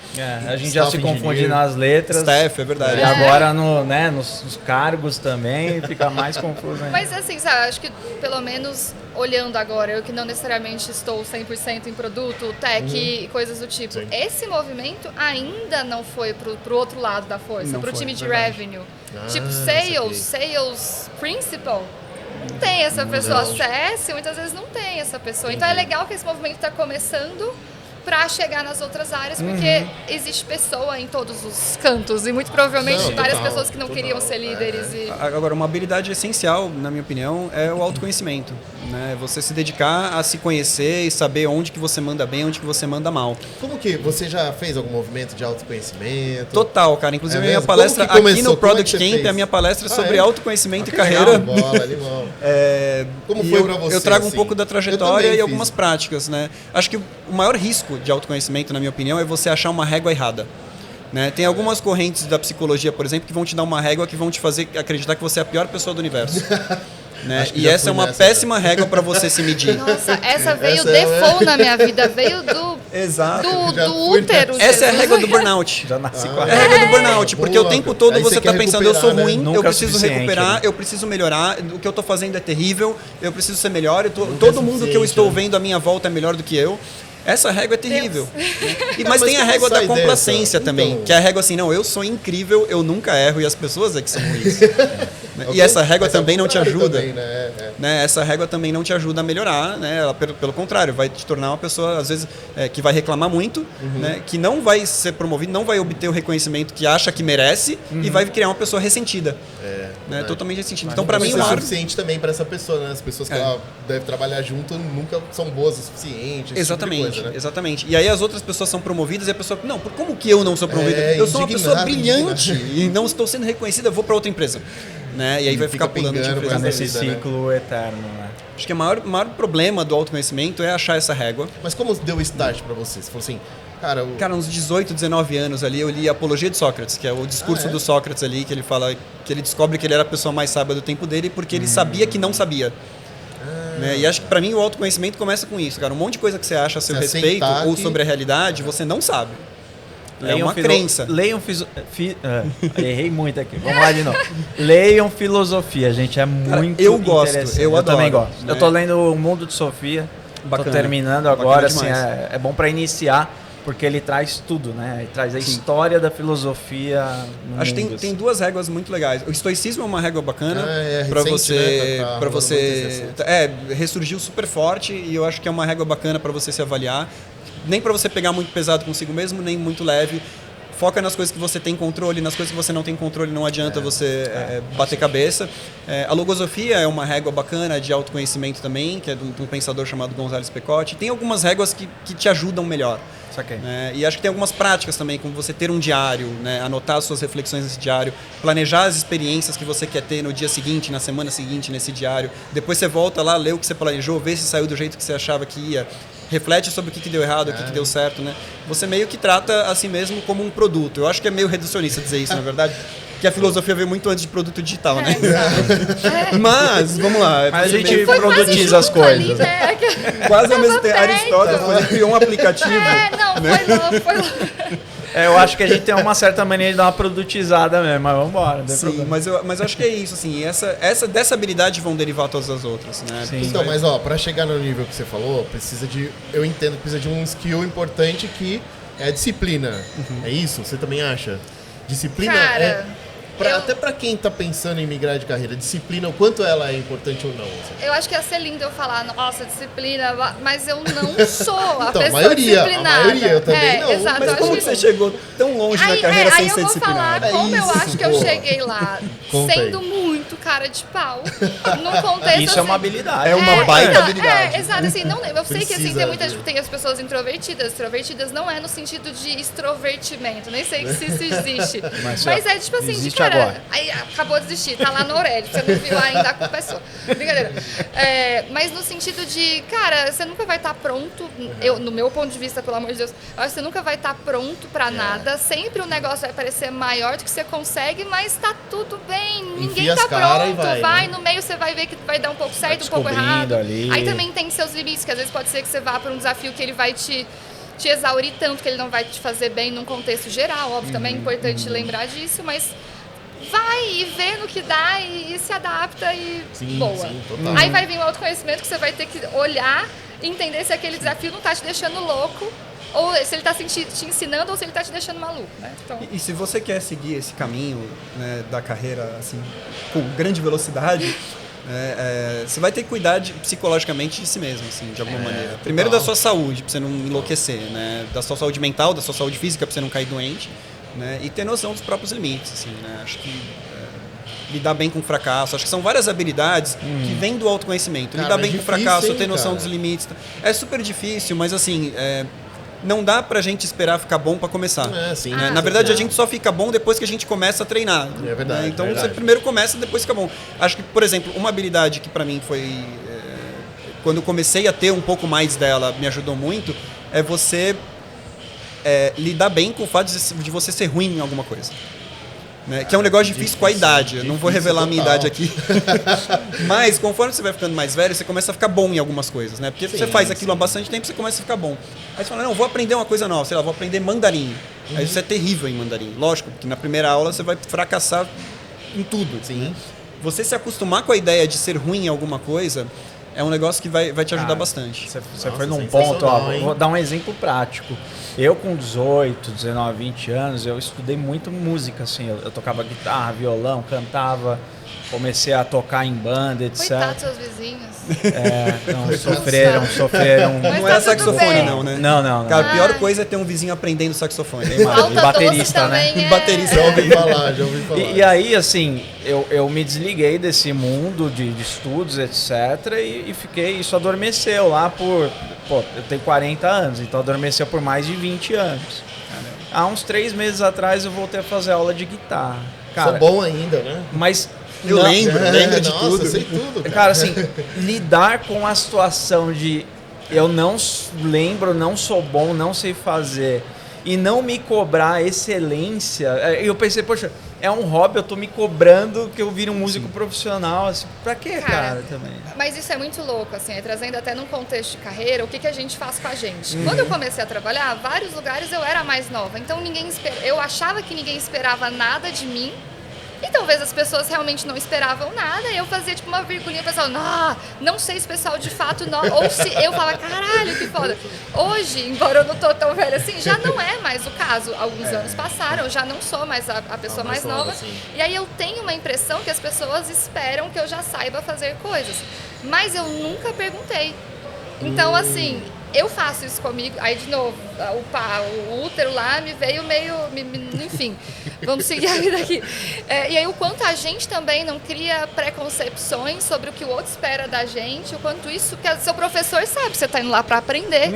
A gente já se confunde nas letras. Staff, é verdade. E agora nos cargos também fica mais confuso ainda. Mas assim, sabe, acho que pelo menos olhando agora, eu que não necessariamente estou 100% em produto, tech e coisas do tipo, esse movimento ainda não foi pro outro lado da força, pro time de revenue. Tipo, sales principal. Não tem essa pessoa. CS, muitas vezes não tem essa pessoa. Então é legal que esse movimento está começando para chegar nas outras áreas, porque existe pessoa em todos os cantos e muito provavelmente várias pessoas que não queriam ser líderes. Agora, uma habilidade essencial, na minha opinião, é o autoconhecimento. Né? Você se dedicar a se conhecer e saber onde que você manda bem, onde que você manda mal. Como que você já fez algum movimento de autoconhecimento? Total, cara. Inclusive, a minha palestra aqui no Product Camp, a minha palestra é sobre autoconhecimento e carreira. Animal. Como foi pra você? Eu trago um pouco da trajetória e algumas práticas, né? Acho que o maior risco de autoconhecimento, na minha opinião, é você achar uma régua errada. Né? Tem algumas correntes da psicologia, por exemplo, que vão te dar uma régua que vão te fazer acreditar que você é a pior pessoa do universo. Né? E essa é uma péssima régua para você se medir. Nossa, essa veio default na minha vida, veio do útero. Essa é a régua do burnout. Já nasci com a É a régua do burnout, porque o tempo todo você está pensando, eu sou ruim, Nunca eu preciso recuperar, né? eu preciso melhorar, o que eu estou fazendo é terrível, eu preciso ser melhor, todo mundo que eu estou vendo à minha volta é melhor do que eu. Essa régua é terrível. Não, Mas tem a régua da sai complacência dessa? também, Então. que é a régua assim, não, eu sou incrível, eu nunca erro e as pessoas é que são ruins. E essa régua Mas é o também não te contrário ajuda. também, né? Né? Essa régua também não te ajuda a melhorar, né? Ela, pelo contrário, vai te tornar uma pessoa, às vezes, que vai reclamar muito, né? Que não vai ser promovido, não vai obter o reconhecimento que acha que merece e vai criar uma pessoa ressentida. Né? Totalmente ressentida. Então, para Não mim, vai o ser maior... suficiente também para essa pessoa, né? As pessoas que ela deve trabalhar junto nunca são boas o suficiente. Exatamente, tipo de coisa, né? exatamente. E aí as outras pessoas são promovidas e a pessoa, não, como que eu não sou promovida? Eu sou uma pessoa brilhante e não estou sendo reconhecida, eu vou para outra empresa. Né? E aí vai ficar pulando de pingando empresa. pra Nesse vida, né? ciclo eterno, né? Acho que o maior problema do autoconhecimento é achar essa régua. Mas como deu start para você? Você falou assim, cara... Cara, uns 18, 19 anos ali, eu li a Apologia de Sócrates, que é o discurso do Sócrates ali, que ele fala, que ele descobre que ele era a pessoa mais sábia do tempo dele porque ele sabia que não sabia. Né? E acho que pra mim o autoconhecimento começa com isso, cara. Um monte de coisa que você acha a seu respeito ou sobre a realidade, você não sabe. É uma crença. Leiam errei muito aqui. Vamos lá de novo. Leiam filosofia, gente. É muito eu gosto, interessante. eu adoro, também gosto. né? Eu tô lendo O Mundo de Sofia. Bacana. Tô terminando agora. Bacana Assim, demais. é bom para iniciar, porque ele traz tudo, né? Ele traz a história da filosofia no Acho que mundo, tem assim. duas réguas muito legais. O estoicismo é uma régua bacana para recente, você, né? Tá para rolando muito você, ressurgiu super forte e eu acho que é uma régua bacana para você se avaliar. Nem para você pegar muito pesado consigo mesmo, nem muito leve. Foca nas coisas que você tem controle, nas coisas que você não tem controle, não adianta você bater cabeça. A logosofia é uma régua bacana de autoconhecimento também, que é de um pensador chamado Gonzales Pecotti. Tem algumas réguas que te ajudam melhor. Saquei. E acho que tem algumas práticas também, como você ter um diário, né? Anotar as suas reflexões nesse diário, planejar as experiências que você quer ter no dia seguinte, na semana seguinte, nesse diário. Depois você volta lá, lê o que você planejou, vê se saiu do jeito que você achava que ia. Reflete sobre o que deu errado, o que deu certo, né? Você meio que trata a si mesmo como um produto. Eu acho que é meio reducionista dizer isso, na verdade. Que a filosofia veio muito antes de produto digital, né? Mas, vamos lá. Mas a gente meio- produtiza as coisas. Ali, né? Quase ao mesmo tempo. Tava Aristóteles criou um aplicativo. Foi lá. Eu acho que a gente tem uma certa mania de dar uma produtizada mesmo, mas vamos embora. Não tem Sim, problema. mas eu acho que é isso, assim. Dessa habilidade vão derivar todas as outras, né? Sim. Então, mas pra chegar no nível que você falou, eu entendo que precisa de um skill importante que é a disciplina. É isso? Você também acha? Disciplina Cara, até pra quem tá pensando em migrar de carreira, disciplina, o quanto ela é importante ou não? Assim? eu acho que ia ser lindo eu falar, nossa, disciplina, mas eu não sou a Então, a pessoa maioria, disciplinada. eu também não. Exato, Mas eu como acho que você chegou tão longe na carreira sem aí ser eu vou falar disciplinado? como eu isso, acho que eu porra. cheguei lá, Conta sendo aí. muito cara de pau, no contexto Isso é uma assim, habilidade. É uma baita então, habilidade. exato, assim, não, eu sei que assim, Precisa, tem as pessoas introvertidas. Extrovertidas não é no sentido de extrovertimento, nem sei se isso existe. Mas é tipo assim, de existe cara, agora. aí acabou de desistir, tá lá no Aurélio, você não viu ainda, a culpa é sua. Brincadeira. Mas no sentido de, cara, você nunca vai estar pronto, no meu ponto de vista, pelo amor de Deus, eu acho que você nunca vai estar pronto pra nada, sempre o negócio vai parecer maior do que você consegue, mas tá tudo bem, ninguém Enfia tá as cara e pronto, vai, né? no meio você vai ver que vai dar um pouco certo, um pouco descobrindo errado. ali. Aí também tem seus limites, que às vezes pode ser que você vá para um desafio que ele vai te exaurir tanto que ele não vai te fazer bem num contexto geral. Óbvio, também é importante lembrar disso, mas vai e vê no que dá e se adapta e Sim, boa. sim, total. Aí vai vir um autoconhecimento que você vai ter que olhar e entender se aquele desafio não tá te deixando louco, ou se ele tá te ensinando ou se ele tá te deixando maluco, né? Então, E se você quer seguir esse caminho, né, da carreira assim, com grande velocidade, você vai ter que cuidar psicologicamente de si mesmo, assim, de alguma maneira. Primeiro da sua saúde, para você não enlouquecer, né? Da sua saúde mental, da sua saúde física, para você não cair doente, né? E ter noção dos próprios limites, assim, né? Acho que lidar bem com o fracasso. Acho que são várias habilidades que vêm do autoconhecimento. Cara, Lidar mas bem com o difícil, fracasso, hein, ter noção cara? dos limites. É super difícil, mas assim, não dá pra gente esperar ficar bom pra começar. Sim. Né? Na verdade, a gente só fica bom depois que a gente começa a treinar. É verdade, Né? Então, verdade. você primeiro começa, depois fica bom. Acho que, por exemplo, uma habilidade que pra mim foi... quando eu comecei a ter um pouco mais dela, me ajudou muito, é você lidar bem com o fato de você ser ruim em alguma coisa. Né? Que é um negócio difícil com a idade. Eu não vou revelar a minha total. idade aqui. Mas conforme você vai ficando mais velho, você começa a ficar bom em algumas coisas, né? Porque você faz aquilo há bastante tempo, você começa a ficar bom. Aí você fala, não, vou aprender uma coisa nova, sei lá, vou aprender mandarim. Aí você é terrível em mandarim. Lógico, porque na primeira aula você vai fracassar em tudo. Sim. Você se acostumar com a ideia de ser ruim em alguma coisa é um negócio que vai te ajudar bastante. Você foi num ponto, vou dar um exemplo prático. Eu com 18, 19, 20 anos, eu estudei muito música, assim, eu tocava guitarra, violão, cantava, comecei a tocar em banda, etc. Coitado dos seus vizinhos. Não, sofreram. Mas Não tá é saxofone bem. não, né? Não. Cara, a pior coisa é ter um vizinho aprendendo saxofone. E baterista, doce né? também Baterista. Já ouvi falar. E aí, assim, eu me desliguei desse mundo de estudos, etc. E fiquei, isso adormeceu lá por... Pô, eu tenho 40 anos, então adormeceu por mais de 20 anos. Há uns 3 meses atrás eu voltei a fazer aula de guitarra. Cara, Sou bom ainda, né? mas... Eu lembro de nossa, tudo. sei tudo, Cara, assim, lidar com a situação de eu não lembro, não sou bom, não sei fazer e não me cobrar excelência, eu pensei, poxa, é um hobby, eu tô me cobrando que eu vire um músico profissional, assim, pra quê, cara, também? Mas isso é muito louco, assim, trazendo até num contexto de carreira, o que a gente faz com a gente. Quando eu comecei a trabalhar, vários lugares eu era mais nova, então eu achava que ninguém esperava nada de mim. E talvez as pessoas realmente não esperavam nada, e eu fazia tipo uma virgulinha, o pessoal, não sei se o pessoal de fato não, ou se eu falava, caralho, que foda. Hoje, embora eu não tô tão velha assim, já não é mais o caso. Alguns anos passaram, eu já não sou mais a pessoa mais nova. E aí eu tenho uma impressão que as pessoas esperam que eu já saiba fazer coisas. Mas eu nunca perguntei. Então, assim, eu faço isso comigo, aí de novo, o útero lá me veio meio, enfim, vamos seguir a vida aqui. E aí o quanto a gente também não cria preconcepções sobre o que o outro espera da gente, o quanto isso, que seu professor sabe, você tá indo lá para aprender.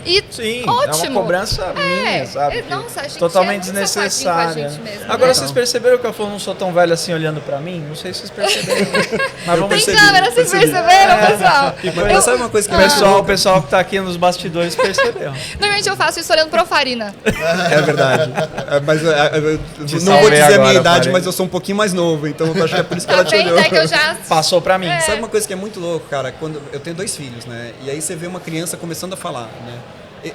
E sim, ótimo. É uma cobrança minha, sabe? Nossa, a gente totalmente é muito safadinho com a desnecessária. gente mesmo, Agora, né? vocês perceberam que eu não sou tão velho assim olhando pra mim? Não sei se vocês perceberam. Mas vamos Tem câmera, vocês perceberam, pessoal? Mas sabe uma coisa que o pessoal que tá aqui nos bastidores percebeu. Normalmente eu faço isso olhando pro Farina. É verdade. Mas eu não salvei vou dizer a minha agora, idade, Farina. mas eu sou um pouquinho mais novo, então eu acho que é por isso que ela te Tá vendo? olhou. É que eu já... Passou pra mim. Sabe uma coisa que é muito louco, cara? Quando eu tenho 2 filhos, né? E aí você vê uma criança começando a falar, né?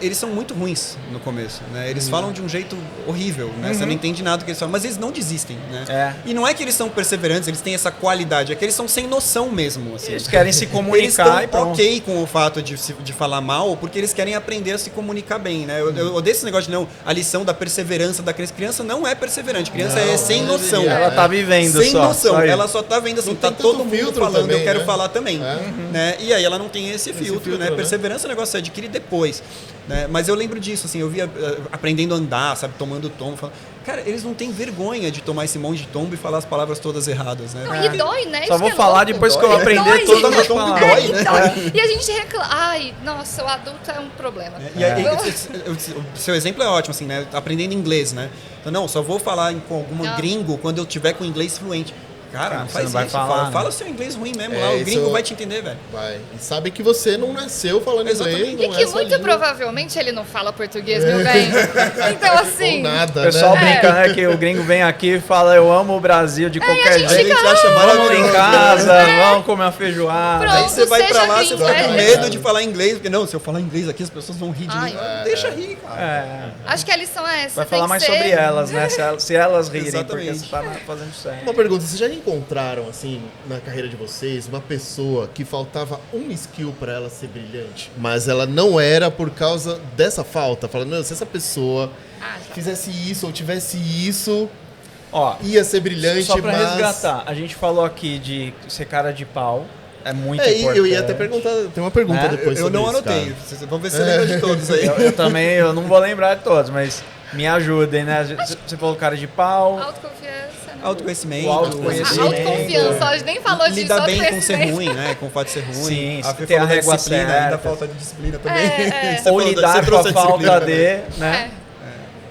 Eles são muito ruins no começo, né? Eles falam de um jeito horrível, né? Você não entende nada do que eles falam, mas eles não desistem, né? E não é que eles são perseverantes, eles têm essa qualidade, é que eles são sem noção mesmo, assim. Eles querem se Eles comunicar e estão pronto. ok com o fato de falar mal, porque eles querem aprender a se comunicar bem, né? Eu odeio esse negócio de a lição da perseverança da criança. Criança não é perseverante, criança é sem noção. Ela tá vivendo sem só. noção, Só isso. ela só tá vendo assim, Não tá tem todo tanto mundo filtro falando, também, eu quero né? falar também, né? E aí ela não tem esse filtro, filtro, né? né? Perseverança é um negócio que você adquire depois, né? Mas eu lembro disso, assim, eu via aprendendo a andar, sabe, tomando tombo, falando, cara, eles não têm vergonha de tomar esse monte de tombo e falar as palavras todas erradas, né? Não, e dói, né? Só Isso vou que é falar louco. depois que eu aprender Dói. todas as Tombo palavras. dói, né? Dói. E a gente reclama. Ai, nossa, o adulto é um problema. E aí, o seu exemplo é ótimo, assim, né? Aprendendo inglês, né? Então, não, só vou falar com algum gringo quando eu tiver com inglês fluente. Cara, não você faz não vai isso. falar, Fala né? o seu inglês ruim mesmo É, lá, o gringo isso- vai te entender, velho. Vai. E sabe que você não nasceu falando Exatamente. inglês, E não que é sua muito língua. provavelmente ele não fala português, meu bem. Então, Ou assim. nada, O pessoal né? brinca, né? Que o gringo vem aqui e fala, eu amo o Brasil de qualquer a gente jeito. A gente acha Vamos lá maravilhoso. em casa, vamos comer uma feijoada. Pronto. Aí você vai seja pra lá, você gringo, fica com é. medo de falar inglês, porque não, se eu falar inglês aqui as pessoas vão rir de Ai. mim. Deixa rir, cara. Acho que a lição é essa. Vai tem falar que mais ser- sobre elas, né? Se elas rirem, Exatamente. porque você tá fazendo certo. Uma pergunta, vocês já encontraram, assim, na carreira de vocês, uma pessoa que faltava um skill pra ela ser brilhante, mas ela não era por causa dessa falta? Falando, meu, se essa pessoa Já. fizesse isso ou tivesse isso, Ó, ia ser brilhante, só pra mas... resgatar, a gente falou aqui de ser cara de pau, é muito É, e importante. eu ia até perguntar, tem uma pergunta Né? depois Eu sobre não isso, anotei. cara. Vamos ver se você lembra de todos aí. Eu também, eu não vou lembrar de todos, mas me ajudem, né? Você falou cara de pau, Autoconfiança. Né? Autoconhecimento. O autoconhecimento. Autoconfiança, a gente nem falou disso. Lidar bem com ser autoconhecimento. ruim, né? Com o fato de ser ruim. Sim, Fê ter a falou da régua disciplina, certa. ainda falta de disciplina também. Você ou falou da- lidar você com trouxe a disciplina falta também. de, né?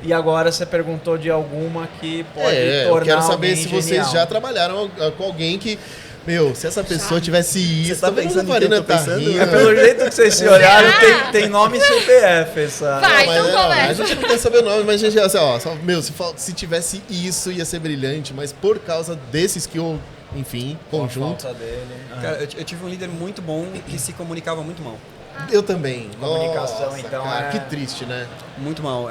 E agora você perguntou de alguma que pode eu tornar quero saber alguém se vocês genial. já trabalharam com alguém que, meu, se essa pessoa tivesse isso, tá todo mundo pensando em Farina quem eu tô tá pensando? rindo. É pelo jeito que vocês se olharam, tem nome e CPF essa. Vai, Mas, então a começa. gente não quer saber o nome, mas a gente, assim, ó, meu, se tivesse isso ia ser brilhante, mas por causa desse skill, enfim, conjunto. Falta dele. Cara, eu tive um líder muito bom que se comunicava muito mal. Eu também. Comunicação, Nossa, então, cara, é- que triste, né? Muito mal.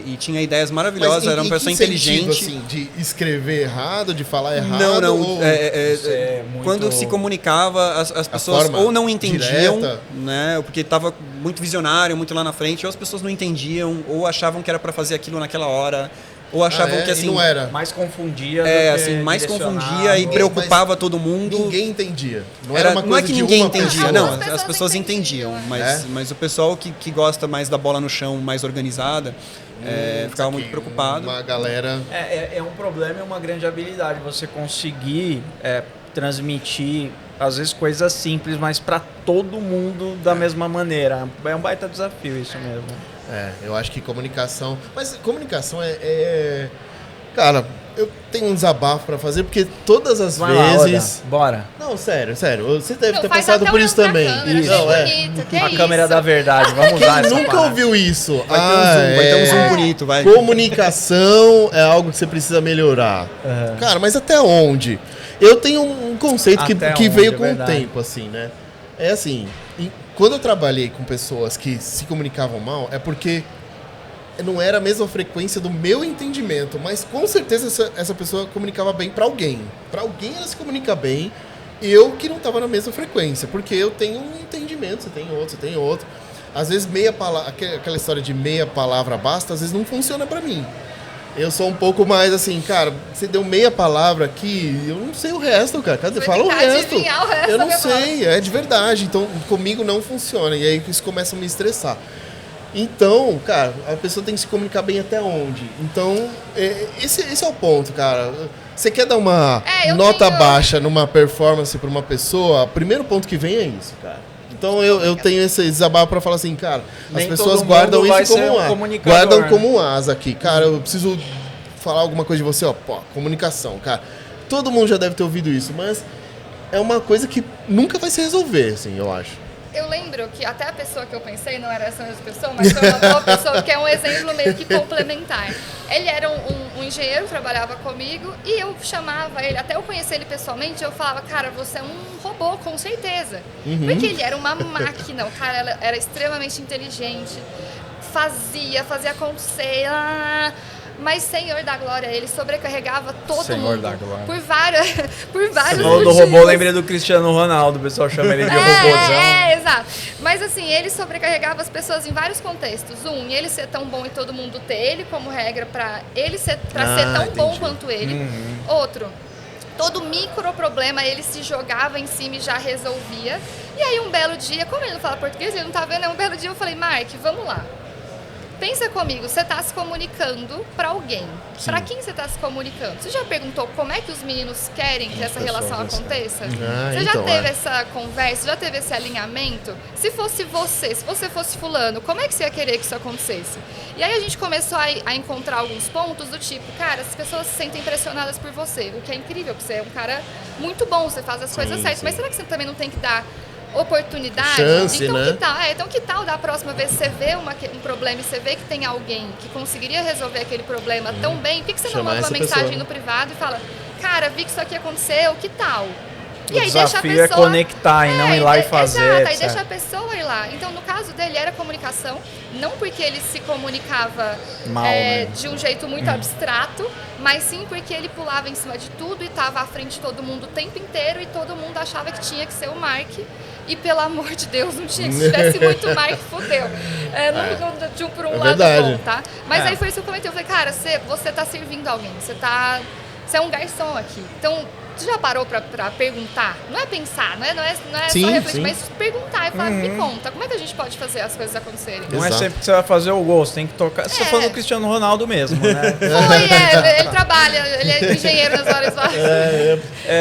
E tinha ideias maravilhosas, era uma pessoa que sentido, inteligente. assim, de escrever errado, de falar errado? Não, não. ou- Isso é muito- Quando se comunicava, as pessoas forma ou não entendiam, direta. né? Porque estava muito visionário, muito lá na frente, ou as pessoas não entendiam, ou achavam que era para fazer aquilo naquela hora, ou achavam que E assim. não era. Mais confundia do É, que assim, mais direcionava. confundia e preocupava todo mundo. Ninguém entendia. Não Era, era uma não coisa é que de ninguém uma entendia, pessoa. não, Algumas as pessoas entendiam, entendiam, mas o pessoal que gosta mais da bola no chão, mais organizada, ficava muito preocupado. Uma galera... É um problema e uma grande habilidade você conseguir transmitir, às vezes, coisas simples, mas para todo mundo da mesma maneira. É um baita desafio isso mesmo. Eu acho que comunicação... Mas comunicação Cara, eu tenho um desabafo pra fazer, porque todas as Vai lá, vezes... Oda, bora. Não, sério. Você deve Não, ter faz passado até por olhando isso pra também. câmera, Isso. achei Não, bonito, que A isso? câmera da verdade, vamos usar essa Quem nunca parada. ouviu isso? Vai ter um zoom, vai ter um zoom bonito, vai. Comunicação é algo que você precisa melhorar. Cara, mas até onde? Eu tenho um conceito que Até veio onde, com é o verdade. tempo, assim, né? É assim, quando eu trabalhei com pessoas que se comunicavam mal, é porque não era a mesma frequência do meu entendimento, mas com certeza essa pessoa comunicava bem pra alguém. Pra alguém ela se comunica bem, eu que não tava na mesma frequência, porque eu tenho um entendimento, você tem outro. Às vezes aquela história de meia palavra basta, às vezes não funciona pra mim. Eu sou um pouco mais assim, cara, você deu meia palavra aqui, eu não sei o resto, cara. Cadê? Vai Fala o tentar resto. adivinhar o resto Eu da não minha sei, é de verdade. Então, comigo não funciona. E aí isso começa a me estressar. Então, cara, a pessoa tem que se comunicar bem até onde? Então, esse é o ponto, cara. Você quer dar uma eu nota tenho- baixa numa performance pra uma pessoa, o primeiro ponto que vem é isso, cara. Então eu tenho esse desabafo pra falar assim, cara, Nem as pessoas todo guardam mundo vai isso como ser um um asa. comunicador, Guardam né? como um asa aqui. Cara, eu preciso falar alguma coisa de você, ó, pô, comunicação, cara. Todo mundo já deve ter ouvido isso, mas é uma coisa que nunca vai se resolver, assim, eu acho. Eu lembro que até a pessoa que eu pensei não era essa mesma pessoa, mas foi uma boa pessoa, que é um exemplo meio que complementar. Ele era um engenheiro, trabalhava comigo, e eu chamava ele, até eu conhecer ele pessoalmente, eu falava, cara, você é um robô, com certeza. Porque ele era uma máquina, o cara era extremamente inteligente, fazia acontecer, mas Senhor da Glória, ele sobrecarregava todo Senhor mundo. da Glória. Por vários Você falou do robô, lembrei do Cristiano Ronaldo, o pessoal chama ele de robôzão. Exato. Mas assim, ele sobrecarregava as pessoas em vários contextos. Ele ser tão bom e todo mundo ter ele como regra pra ser tão bom entendi. quanto ele. Outro, todo micro problema ele se jogava em cima e já resolvia. E aí um belo dia, como ele não fala português, ele não tá vendo, um belo dia eu falei, Mark, vamos lá. Pensa comigo, você está se comunicando para alguém. Para quem você está se comunicando? Você já perguntou como é que os meninos querem que essa relação aconteça? Você já então, teve essa conversa? Já teve esse alinhamento? Se fosse você, se você fosse fulano, como é que você ia querer que isso acontecesse? E aí a gente começou a encontrar alguns pontos do tipo, cara, as pessoas se sentem pressionadas por você, o que é incrível, porque você é um cara muito bom, você faz as coisas certas, mas será que você também não tem que dar oportunidade? Chance, então, né? então que tal da próxima vez você vê um problema e você vê que tem alguém que conseguiria resolver aquele problema tão bem, por que você não Chamar manda uma essa mensagem pessoa. no privado e fala, cara, vi que isso aqui aconteceu, que tal? O desafio é conectar e não ir lá e fazer, Exato, aí etc. deixa a pessoa ir lá. Então, no caso dele, era comunicação, não porque ele se comunicava Mal, né? de um jeito muito abstrato, mas sim porque ele pulava em cima de tudo e estava à frente de todo mundo o tempo inteiro e todo mundo achava que tinha que ser o Mark. E pelo amor de Deus, não tinha. Se tivesse muito Mark, fudeu. De um por um lado verdade. bom, tá? Mas aí foi isso que eu comentei. Eu falei, cara, você tá servindo alguém, você é um garçom aqui. Então, você já parou pra perguntar? Não é pensar, não é Sim, só refletir, sim. mas perguntar e falar, me conta, como é que a gente pode fazer as coisas acontecerem? Não é Exato. sempre que você vai fazer o gol, você tem que tocar. Você tá falando do Cristiano Ronaldo mesmo, né? Ele trabalha, ele é engenheiro nas horas vagas.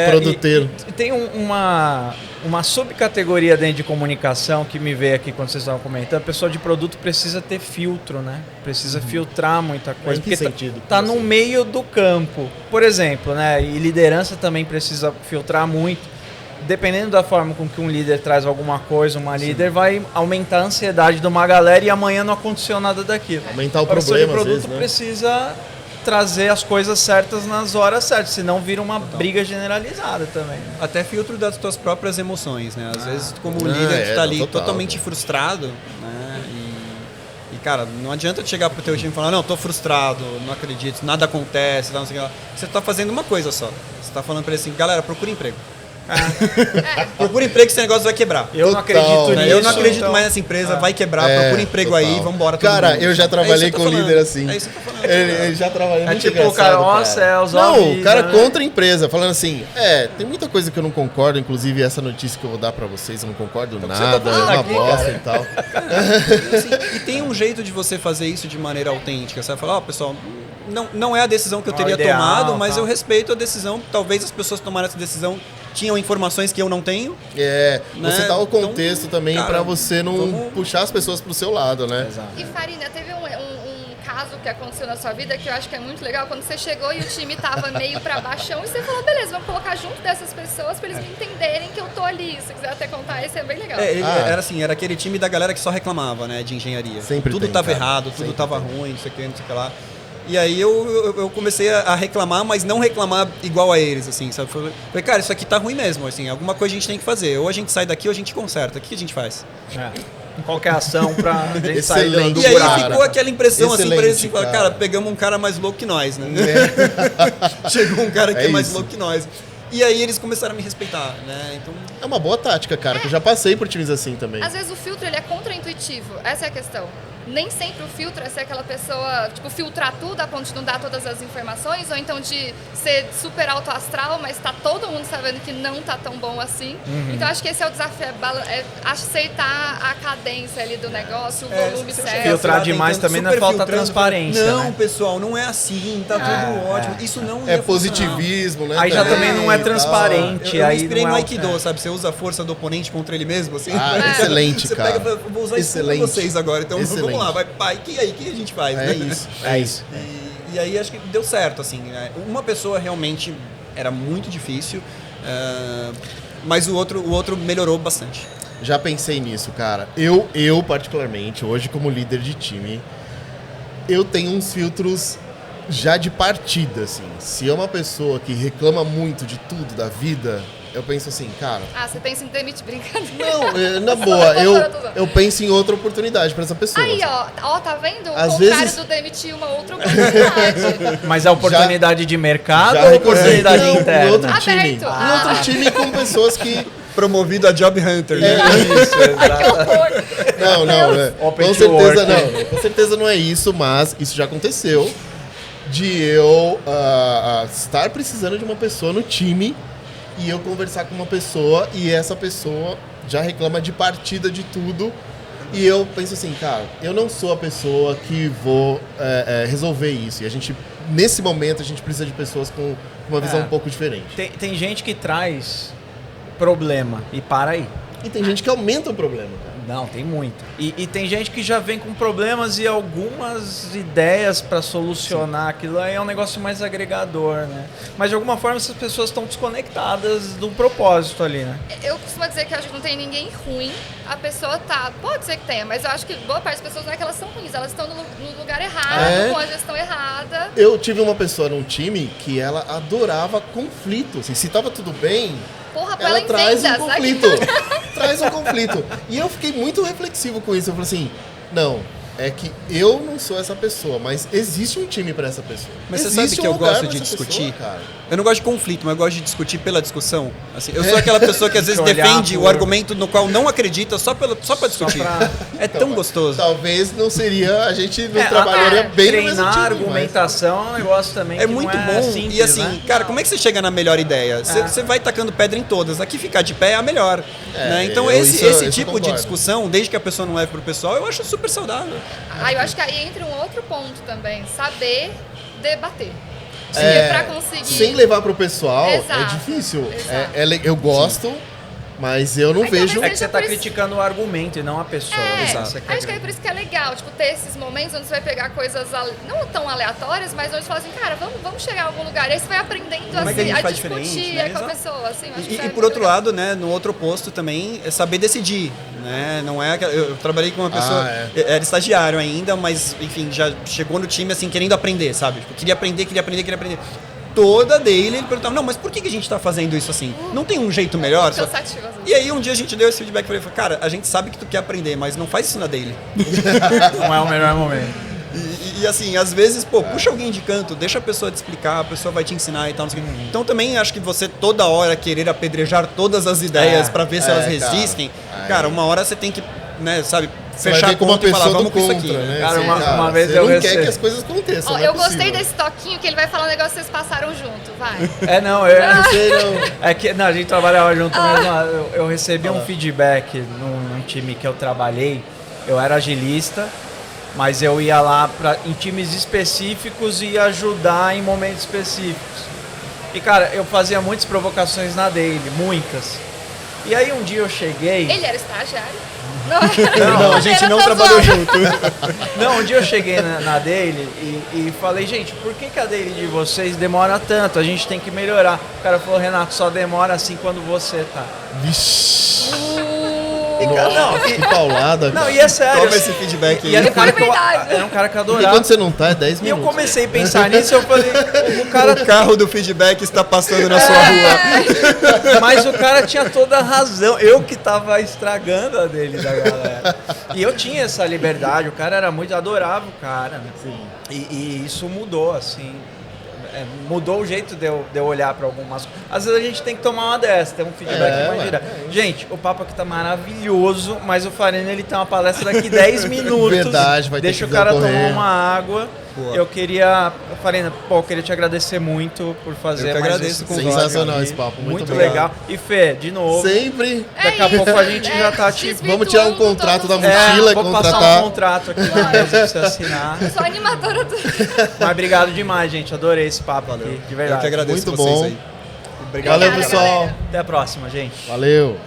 Produteiro. E tem uma subcategoria dentro de comunicação que me veio aqui quando vocês estavam comentando. A pessoa de produto precisa ter filtro, né? Precisa filtrar muita coisa. Em que porque sentido? tá no meio do campo. Por exemplo, né? E liderança também precisa filtrar muito. Dependendo da forma com que um líder traz alguma coisa, uma líder vai aumentar a ansiedade de uma galera e amanhã não aconteceu nada daquilo. Aumentar o A pessoa de problema, às produto vezes, né? precisa trazer as coisas certas nas horas certas, senão vira uma briga generalizada também. Né? Até filtro das tuas próprias emoções, né? Às vezes, como líder, tu tá ali totalmente frustrado, né? E, cara, não adianta tu chegar pro teu time e falar, não, tô frustrado, não acredito, nada acontece, não sei o que lá. Você tá fazendo uma coisa só. Você tá falando pra ele assim, galera, procura emprego. Procura emprego que esse negócio vai quebrar. Eu não acredito nisso. Eu não acredito mais nessa empresa, vai quebrar, procura emprego aí, vambora. Cara, eu já trabalhei com líder assim. É isso que eu tô falando. Ele já trabalhei muito tipo o cara, ó céus, ó Não, o cara né? contra a empresa, falando assim, tem muita coisa que eu não concordo, inclusive essa notícia que eu vou dar pra vocês, eu não concordo nada, é uma bosta e tal. E tem um jeito de você fazer isso de maneira autêntica. Você vai falar, pessoal, não é a decisão que eu teria tomado, mas eu respeito a decisão. Talvez as pessoas tomaram essa decisão tinham informações que eu não tenho. Né? Você dá o contexto então, também pra você não puxar as pessoas pro seu lado, né? Exato. E Farina, teve um caso que aconteceu na sua vida que eu acho que é muito legal, quando você chegou e o time tava meio pra baixão e você falou, beleza, vamos colocar junto dessas pessoas pra eles me entenderem que eu tô ali. Se quiser até contar, esse é bem legal. Era assim, era aquele time da galera que só reclamava, né, de engenharia. Tudo tava errado, tudo tava ruim, não sei o que lá. E aí eu comecei a reclamar, mas não reclamar igual a eles, assim, sabe? Falei, cara, isso aqui tá ruim mesmo, assim, alguma coisa a gente tem que fazer. Ou a gente sai daqui ou a gente conserta. O que a gente faz? Qualquer ação pra gente sair do E aí buraco. ficou aquela impressão, assim, pra eles, assim, cara, pegamos um cara mais louco que nós, né? Chegou um cara que é mais louco que nós. E aí eles começaram a me respeitar, né? Então... É uma boa tática, cara, que eu já passei por times assim também. Às vezes o filtro, ele é contraintuitivo, essa é a questão. Nem sempre o filtro é ser aquela pessoa, tipo, filtrar tudo a ponto de não dar todas as informações, ou então de ser super alto astral, mas tá todo mundo sabendo que não tá tão bom assim. Então acho que esse é o desafio, é aceitar a cadência ali do negócio, o volume certo. Filtrar demais também não é falta transparência. Não, né? pessoal, não é assim, tá tudo ótimo. Isso não é positivismo, né? Aí já também não é transparente. Eu aí me inspirei não no é Aikido, sabe? Você usa a força do oponente contra ele mesmo, assim. Excelente, você cara. Pega, vou usar isso pra vocês agora, então vamos lá, vai, pai, que a gente faz? É isso, é isso. E aí acho que deu certo, assim. Né? Uma pessoa realmente era muito difícil, mas o outro melhorou bastante. Já pensei nisso, cara. Eu particularmente, hoje como líder de time, eu tenho uns filtros já de partida, assim. Se é uma pessoa que reclama muito de tudo da vida, eu penso assim, cara... você pensa em demitir, brincadeira. Não, na boa, eu penso em outra oportunidade pra essa pessoa. Aí, ó, tá vendo? O Às contrário vezes... do demitir uma outra oportunidade. Mas é oportunidade de mercado já ou oportunidade interna? Em outro time. Aberto. Em outro time com pessoas que... Promovido a Job Hunter, né? Isso, Não, com certeza não. Com certeza não é isso, mas isso já aconteceu. De eu estar precisando de uma pessoa no time e eu conversar com uma pessoa e essa pessoa já reclama de partida de tudo e eu penso assim, cara, eu não sou a pessoa que vou resolver isso. E nesse momento, a gente precisa de pessoas com uma visão um pouco diferente. Tem gente que traz problema e para aí. E tem gente que aumenta o problema, cara. Não, tem muito. E tem gente que já vem com problemas e algumas ideias para solucionar aquilo aí é um negócio mais agregador, né? Mas de alguma forma essas pessoas estão desconectadas do propósito ali, né? Eu costumo dizer que eu acho que não tem ninguém ruim. A pessoa pode ser que tenha, mas eu acho que boa parte das pessoas não é que elas são ruins, elas estão no lugar errado, com a gestão errada. Eu tive uma pessoa num time que ela adorava conflito. Assim, se tava tudo bem, Porra, ela traz um sabe? conflito. Traz um conflito. E eu fiquei muito reflexivo com isso. Eu falei assim, não, é que eu não sou essa pessoa, mas existe um time pra essa pessoa. Mas você existe sabe que eu lugar gosto pra de essa discutir? pessoa, cara. Eu não gosto de conflito, mas eu gosto de discutir pela discussão. Assim, eu sou aquela pessoa que às vezes olhar defende o argumento no qual não acredita só pra discutir. É tão gostoso. Talvez não seria, a gente não trabalharia bem no mesmo treinar time, argumentação é um negócio também que muito não é bom. simples, E assim, né? cara, como é que você chega na melhor ideia? Você vai tacando pedra em todas. Aqui ficar de pé é a melhor. Né? Então esse tipo de discussão, desde que a pessoa não leve pro pessoal, eu acho super saudável. Eu acho que aí entra um outro ponto também, saber debater. Pra conseguir... Sem levar pro pessoal, Exato, é difícil. exato. Eu gosto, Mas eu não vejo... É que você tá criticando o argumento e não a pessoa. Exato. Acho que é por isso que é legal, tipo, ter esses momentos onde você vai pegar coisas não tão aleatórias, mas onde você fala assim, cara, vamos chegar a algum lugar. E aí você vai aprendendo a discutir com a pessoa. Assim, e por outro lado, né, no outro oposto também, é saber decidir. Né? Não é eu trabalhei com uma pessoa, era estagiário ainda, mas enfim, já chegou no time assim, querendo aprender, sabe? Tipo, queria aprender. Toda dele, ele perguntava, não, mas por que a gente tá fazendo isso assim? Não tem um jeito melhor? Cansativo. E aí um dia a gente deu esse feedback e falei, cara, a gente sabe que tu quer aprender, mas não faz isso na dele. Não é o melhor momento. E assim, às vezes, puxa alguém de canto, deixa a pessoa te explicar, a pessoa vai te ensinar e tal. Não sei o quê. Então também acho que você toda hora querer apedrejar todas as ideias pra ver se elas resistem, cara, uma hora você tem que, né, sabe, fechar a conta e falar, vamos com isso aqui. Né? Cara, uma vez você eu não quer que as coisas aconteçam. Eu gostei desse toquinho que ele vai falar um negócio que vocês passaram junto, vai. É que a gente trabalhava junto mesmo. Eu recebi um feedback num time que eu trabalhei. Eu era agilista, mas eu ia lá em times específicos e ajudar em momentos específicos. E, cara, eu fazia muitas provocações na Daily, muitas. E aí um dia eu cheguei... Ele era estagiário? Não, a gente não trabalhou junto. Não, um dia eu cheguei na Daily e falei, gente, por que a Daily de vocês demora tanto? A gente tem que melhorar. O cara falou, Renato, só demora assim quando você tá. Vixe. Que paulada. Não, e é sério. Toma esse feedback aí. E era um cara que adorava. E quando você não tá, é 10 E minutos. eu comecei a pensar nisso e eu falei, O carro do feedback está passando na sua rua. Mas o cara tinha toda a razão. Eu que tava estragando a dele da galera. E eu tinha essa liberdade, o cara era muito, adorava o cara. Né? Sim. E isso mudou, assim. Mudou o jeito de eu olhar para algumas coisas. Às vezes a gente tem que tomar uma dessa, ter um feedback mais direto. Gente, o papo aqui tá maravilhoso, mas o Farina, ele tem uma palestra daqui 10 minutos. Verdade, vai ter Deixa que o cara correr. tomar uma água. Boa. Eu queria, Farina, eu queria te agradecer muito por fazer Eu que mais agradeço esse o convite. Sensacional aqui. esse papo, muito legal. E Fê, de novo. Sempre. Daqui a pouco a gente já tá te... Vamos tirar um contrato da mochila e vou contratar. passar um contrato aqui na mesa pra você assinar. Eu sou animadora do... Mas obrigado demais, gente. Adorei esse papo aqui, de verdade. Eu que agradeço Muito vocês bom. aí. Valeu, pessoal. Até a próxima, gente. Valeu.